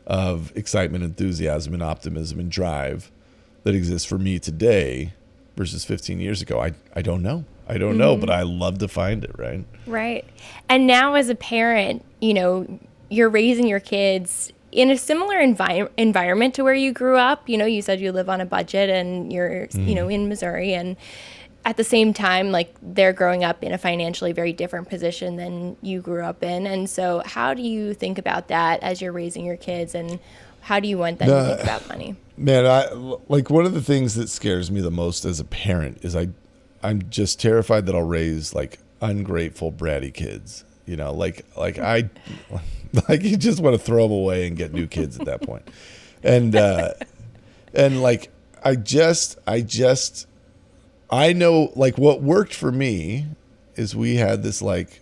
of excitement, enthusiasm, and optimism and drive that exists for me today versus 15 years ago? I don't know. I don't know, but I love to find it, right? Right. And now as a parent, you're raising your kids in a similar environment to where you grew up. You said you live on a budget and you're, in Missouri, and at the same time, like, they're growing up in a financially very different position than you grew up in. And so how do you think about that as you're raising your kids, and how do you want them to think about money? Man, one of the things that scares me the most as a parent is I'm just terrified that I'll raise like ungrateful, bratty kids. Like you just want to throw them away and get new kids at that point. And like I know, like, what worked for me is we had this, like,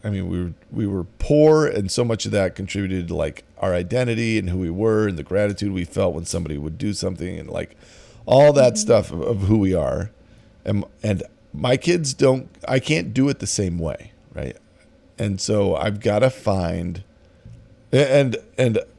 I mean, we were poor, and so much of that contributed to like our identity and who we were and the gratitude we felt when somebody would do something, and like all that stuff of who we are. And my kids I can't do it the same way, right? And so I've got to find, and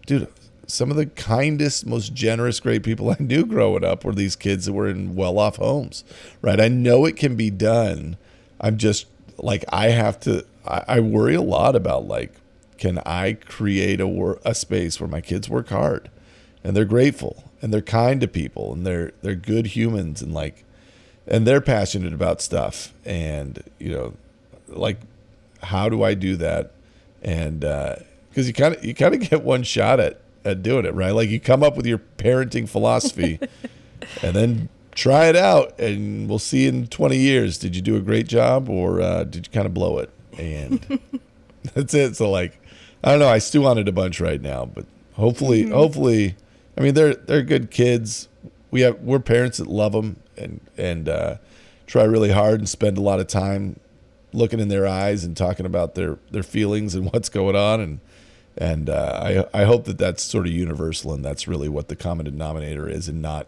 dude, some of the kindest, most generous, great people I knew growing up were these kids that were in well-off homes, right? I know it can be done. I'm just like, I worry a lot about, like, can I create a space where my kids work hard and they're grateful and they're kind to people and they're good humans, and like, and they're passionate about stuff, and like, how do I do that? And because you kind of get one shot at doing it, right? Like, you come up with your parenting philosophy and then try it out, and we'll see in 20 years, did you do a great job, or did you kind of blow it? And that's it. So, like, I don't know, I stew on it a bunch right now, but hopefully, I mean, they're good kids. We're parents that love them and try really hard and spend a lot of time looking in their eyes and talking about their feelings and what's going on. And I hope that that's sort of universal, and that's really what the common denominator is, and not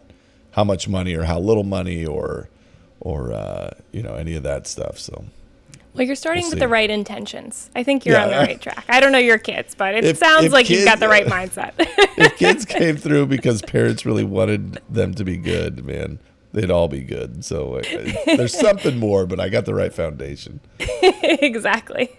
how much money or how little money or any of that stuff. So, well, you're starting with the right intentions. I think you're on the right track. I don't know your kids, but it sounds like you've got the right mindset. If kids came through because parents really wanted them to be good, man, they'd all be good. So there's something more, but I got the right foundation. Exactly.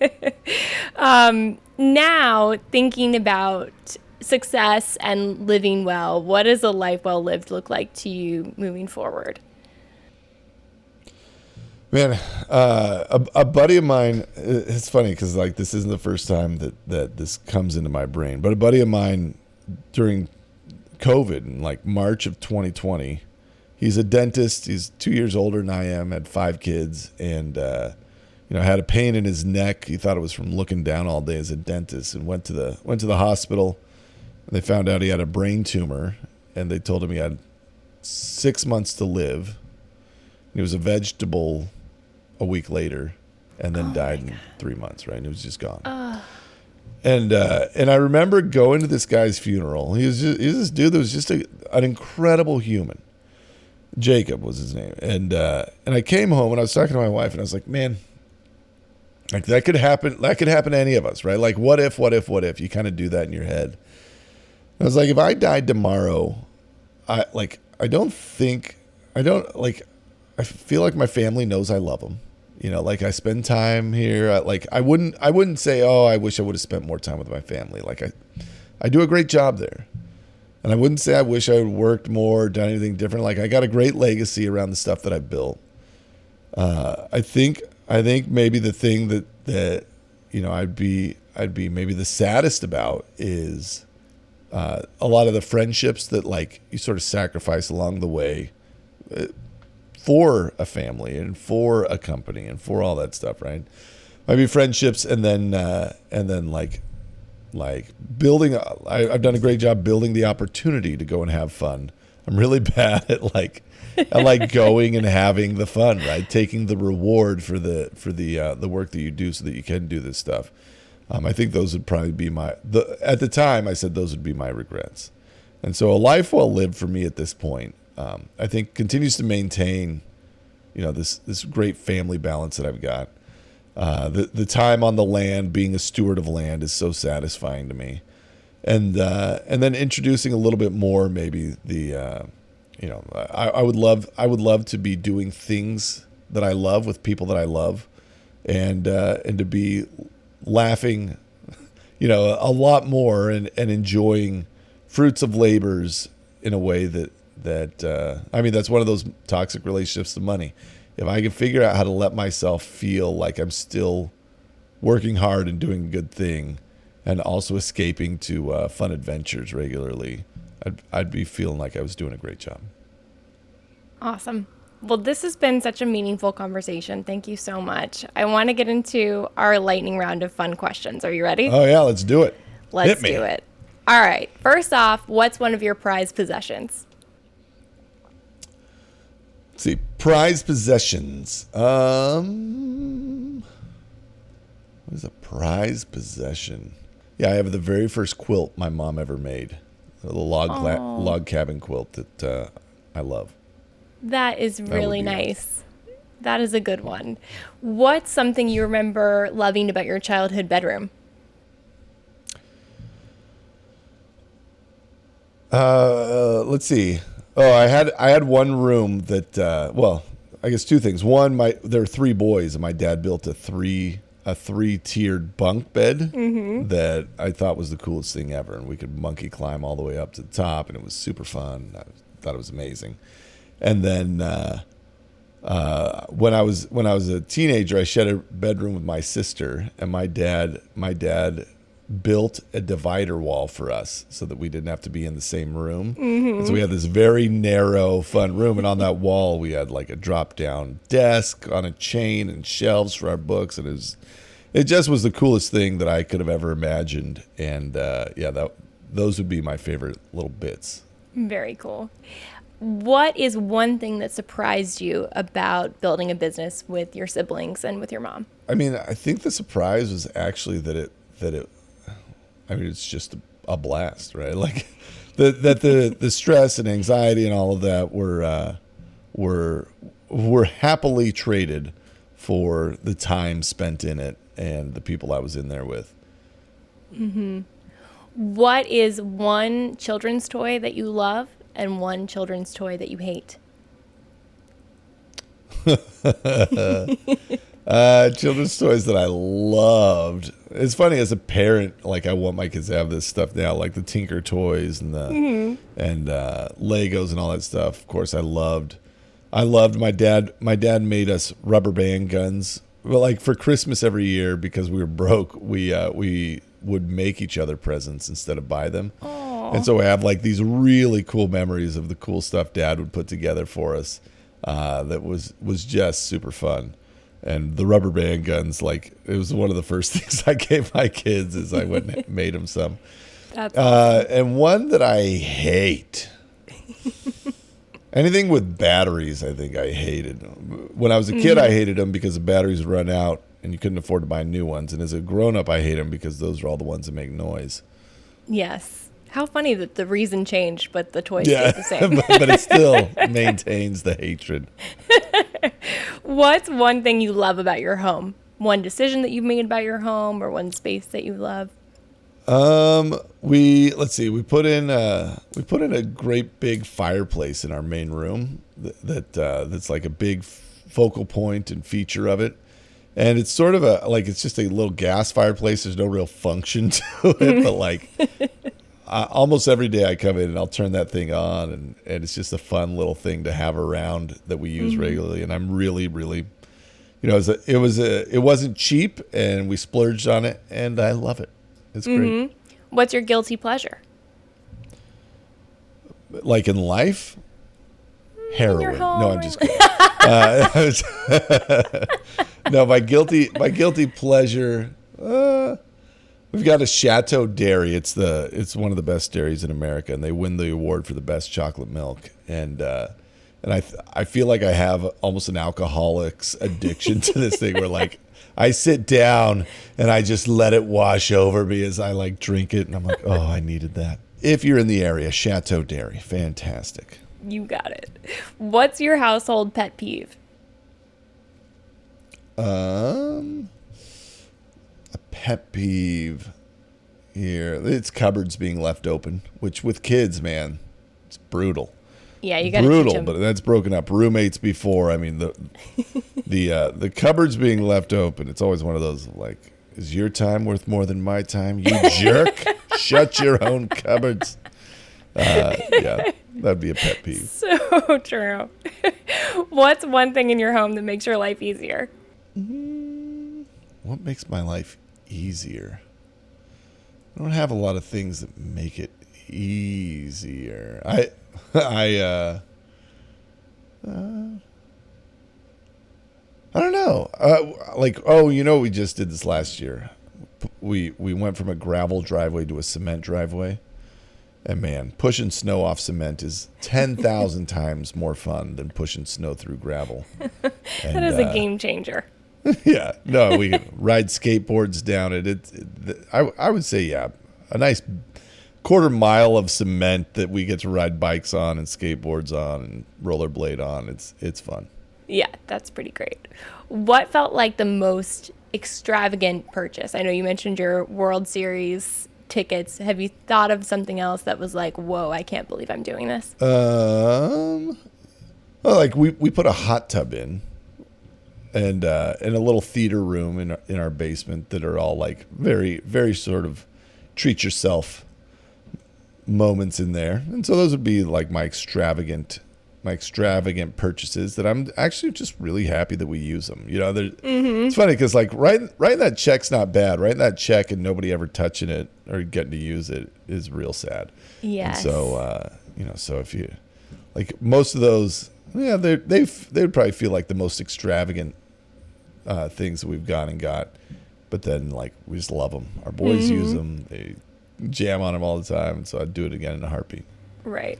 Now, thinking about success and living well, what does a life well lived look like to you moving forward? Man, a buddy of mine, it's funny because, like, this isn't the first time that this comes into my brain, but a buddy of mine during COVID in like March of 2020, he's a dentist. He's 2 years older than I am, had 5 kids, and had a pain in his neck. He thought it was from looking down all day as a dentist, and went to the hospital, and they found out he had a brain tumor, and they told him he had 6 months to live. He was a vegetable a week later, and then died in 3 months, right? And he was just gone. And I remember going to this guy's funeral. He was this dude that was just an incredible human. Jacob was his name. And I came home, and I was talking to my wife, and I was like, man, like, that could happen. That could happen to any of us, right? Like, what if? You kind of do that in your head. And I was like, if I died tomorrow, I feel like my family knows I love them. Like, I spend time here. I wouldn't say, oh, I wish I would have spent more time with my family. Like, I do a great job there. And I wouldn't say I wish I had worked more, done anything different. Like, I got a great legacy around the stuff that I built. I think maybe the thing that I'd be maybe the saddest about is a lot of the friendships that, like, you sort of sacrifice along the way for a family and for a company and for all that stuff, right? Might be friendships, and then like building. I've done a great job building the opportunity to go and have fun. I'm really bad at going and having the fun, right? Taking the reward for the work that you do so that you can do this stuff. I think those would probably be at the time I said those would be my regrets. And so a life well lived for me at this point, I think continues to maintain, this great family balance that I've got. The time on the land, being a steward of land, is so satisfying to me. And then introducing a little bit more, maybe I would love to be doing things that I love with people that I love, and to be laughing, a lot more, and enjoying fruits of labors in a way that that's one of those toxic relationships to money. If I can figure out how to let myself feel like I'm still working hard and doing a good thing, and also escaping to fun adventures regularly, I'd be feeling like I was doing a great job. Awesome. Well, this has been such a meaningful conversation. Thank you so much. I want to get into our lightning round of fun questions. Are you ready? Oh, yeah, let's do it. Let's do it. All right. First off, what's one of your prized possessions? Let's see. Prized possessions. What is a prized possession? Yeah, I have the very first quilt my mom ever made. The log cabin quilt that I love. That is really nice. That is a good one. What's something you remember loving about your childhood bedroom? Let's see. Oh, I had one room that, I guess two things. One, there are three boys, and my dad built a three-tiered bunk bed that I thought was the coolest thing ever, and we could monkey climb all the way up to the top, and it was super fun. I thought it was amazing. And then when I was a teenager, I shared a bedroom with my sister, and my dad built a divider wall for us so that we didn't have to be in the same room. And so we had this very narrow, fun room, and on that wall we had like a drop-down desk on a chain and shelves for our books, and it just was the coolest thing that I could have ever imagined. And those would be my favorite little bits. Very cool. What is one thing that surprised you about building a business with your siblings and with your mom? I mean, I think the surprise was actually that it's just a blast, right? Like the stress and anxiety and all of that were happily traded for the time spent in it and the people I was in there with. Mm-hmm. What is one children's toy that you love and one children's toy that you hate? Children's toys that I loved. It's funny, as a parent, like I want my kids to have this stuff now, like the Tinker toys and and Legos and all that stuff. Of course, I loved my dad. My dad made us rubber band guns. Well, like for Christmas every year, because we were broke, we would make each other presents instead of buy them. Aww. And so I have like these really cool memories of the cool stuff Dad would put together for us. That was just super fun. And the rubber band guns, like, it was one of the first things I gave my kids, is I went and made them some. That's awesome. And one that I hate, anything with batteries, I think I hated. When I was a kid, I hated them because the batteries would run out and you couldn't afford to buy new ones. And as a grown-up, I hate them because those are all the ones that make noise. Yes. How funny that the reason changed, but the toy stayed the same. but it still maintains the hatred. What's one thing you love about your home? One decision that you've made about your home, or one space that you love? We put in a great big fireplace in our main room that's like a big focal point and feature of it. And it's sort of it's just a little gas fireplace. There's no real function to it, but like almost every day I come in and I'll turn that thing on, and it's just a fun little thing to have around that we use regularly. And I'm really, really, it wasn't cheap, and we splurged on it, and I love it. It's great. What's your guilty pleasure? Like in life? Heroin. No, I'm just kidding. No, my guilty pleasure. We've got a Chateau Dairy. It's one of the best dairies in America, and they win the award for the best chocolate milk. And I feel like I have almost an alcoholic's addiction to this thing, where like I sit down and I just let it wash over me as I like drink it, and I'm like, oh, I needed that. if you're in the area, Chateau Dairy, fantastic. You got it. What's your household pet peeve? A pet peeve here. It's cupboards being left open, which with kids, man, it's brutal. Yeah, you got to brutal, teach them. but that's broken up. Roommates before. I mean, the cupboards being left open. It's always one of those like, is your time worth more than my time? You jerk! Shut your own cupboards. Yeah, that'd be a pet peeve. So true. What's one thing in your home that makes your life easier? What makes my life easier? I don't have a lot of things that make it easier. I don't know. We just did this last year. We went from a gravel driveway to a cement driveway. And man, pushing snow off cement is 10,000 times more fun than pushing snow through gravel. And, that is a game changer. Yeah. No, we ride skateboards down it. I would say, yeah, a nice quarter mile of cement that we get to ride bikes on and skateboards on and rollerblade on. It's fun. Yeah, that's pretty great. What felt like the most extravagant purchase? I know you mentioned your World Series tickets. Have you thought of something else that was like, whoa, I can't believe I'm doing this? We put a hot tub in and a little theater room in our basement that are all like very, very sort of treat yourself moments in there. And so those would be like my extravagant purchases that I'm actually just really happy that we use them. You know, It's funny because like writing that check's not bad. Writing that check and nobody ever touching it or getting to use it is real sad. Yes. And so, so if you like most of those, yeah, they would probably feel like the most extravagant things that we've gone and got. But then like we just love them. Our boys use them. They jam on them all the time. And so I'd do it again in a heartbeat. Right.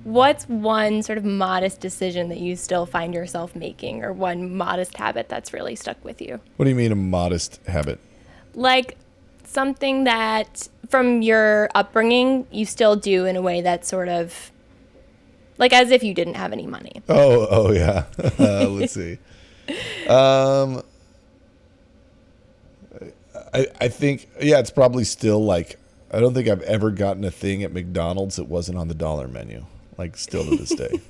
What's one sort of modest decision that you still find yourself making, or one modest habit that's really stuck with you? What do you mean a modest habit? Like something that from your upbringing you still do in a way that's sort of like as if you didn't have any money. Oh yeah. Let's see. I think, yeah, it's probably still like, I don't think I've ever gotten a thing at McDonald's that wasn't on the dollar menu. Like still to this day.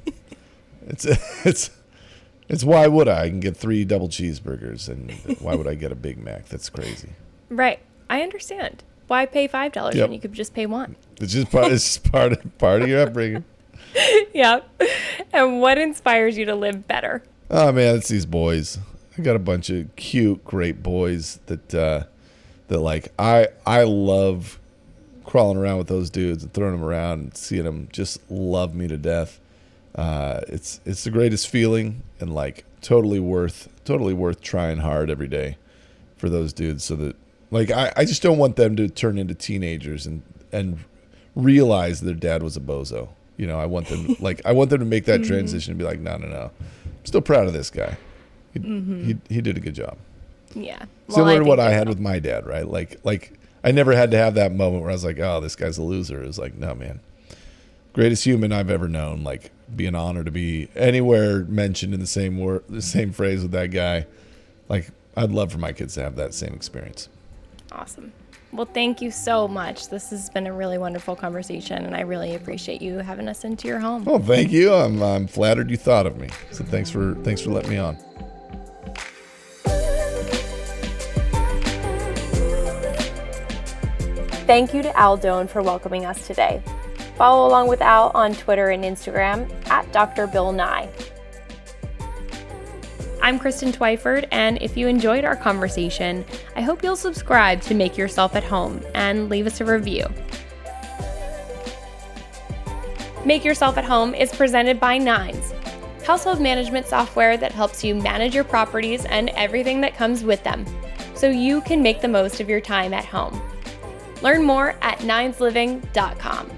It's why would I can get 3 double cheeseburgers and why would I get a Big Mac? That's crazy. Right. I understand. Why pay $5 when you could just pay $1? It's just part of your upbringing. Yeah. And what inspires you to live better? Oh man, it's these boys. I got a bunch of cute, great boys that like I love crawling around with those dudes and throwing them around and seeing them just love me to death. It's the greatest feeling and like totally worth trying hard every day for those dudes so that like I just don't want them to turn into teenagers and realize their dad was a bozo. You know, I want them to make that transition and be like, no. I'm still proud of this guy. He did a good job. Yeah. Similar to what I had with my dad, right? Like I never had to have that moment where I was like, oh, this guy's a loser. It was like, no, man. Greatest human I've ever known. Like, be an honor to be anywhere mentioned in the same phrase with that guy. Like, I'd love for my kids to have that same experience. Awesome. Well, thank you so much. This has been a really wonderful conversation, and I really appreciate you having us into your home. Oh, thank you. I'm flattered you thought of me. So thanks for letting me on. Thank you to Al Doan for welcoming us today. Follow along with Al on Twitter and Instagram at Dr. Bill Nye. I'm Kristen Twyford, and if you enjoyed our conversation, I hope you'll subscribe to Make Yourself at Home and leave us a review. Make Yourself at Home is presented by Nines, household management software that helps you manage your properties and everything that comes with them, so you can make the most of your time at home. Learn more at ninesliving.com.